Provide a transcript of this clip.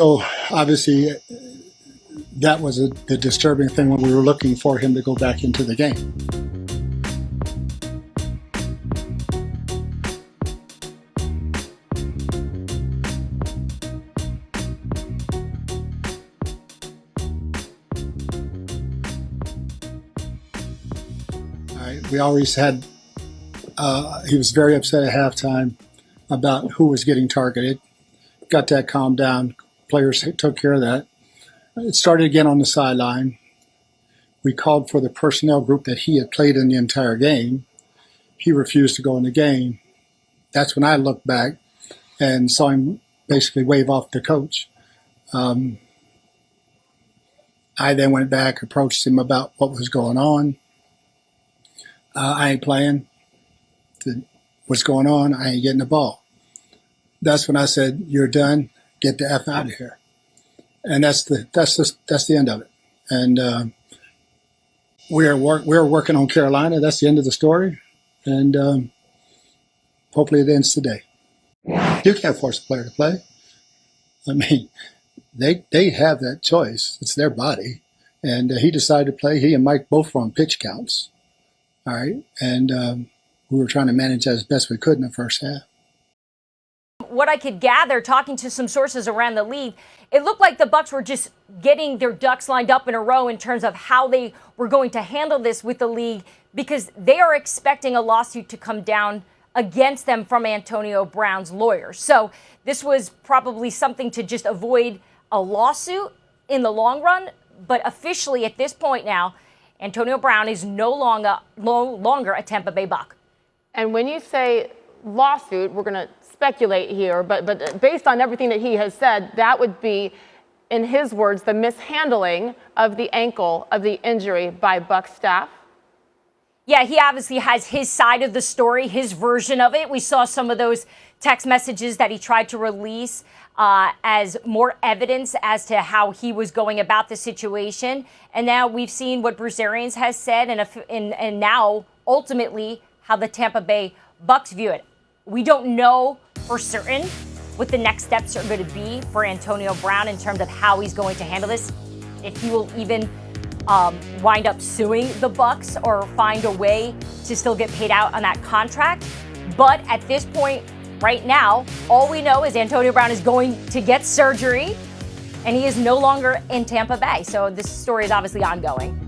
So obviously, that was the disturbing thing when we were looking for him to go back into the game. We always had, he was very upset at halftime about who was getting targeted. Got that calmed down. Players took care of that. It started again on the sideline. We called for the personnel group that he had played in the entire game. He refused to go in the game. That's when I looked back and saw him basically wave off the coach. I then went back, approached him about what was going on. I ain't playing. What's going on? I ain't getting the ball. That's when I said, "You're done. Get the F out of here." And that's the end of it. And we're working on Carolina. That's the end of the story. And hopefully it ends today. You can't force a player to play. I mean, they have that choice. It's their body. And he decided to play. He and Mike both were on pitch counts. All right. And we were trying to manage that as best we could in the first half. What I could gather, talking to some sources around the league, it looked like the Bucs were just getting their ducks lined up in a row in terms of how they were going to handle this with the league, because they are expecting a lawsuit to come down against them from Antonio Brown's lawyers. So this was probably something to just avoid a lawsuit in the long run. But officially at this point now, Antonio Brown is no longer a Tampa Bay Buc. And when you say lawsuit, we're going to speculate here, but based on everything that he has said, that would be, in his words, the mishandling of the ankle of the injury by Buc staff. Yeah, he obviously has his side of the story, his version of it. We saw some of those text messages that he tried to release as more evidence as to how he was going about the situation. And now we've seen what Bruce Arians has said, and now ultimately how the Tampa Bay Bucs view it. We don't know for certain what the next steps are going to be for Antonio Brown in terms of how he's going to handle this. If he will even wind up suing the Bucs or find a way to still get paid out on that contract. But at this point, right now, all we know is Antonio Brown is going to get surgery, and he is no longer in Tampa Bay. So this story is obviously ongoing.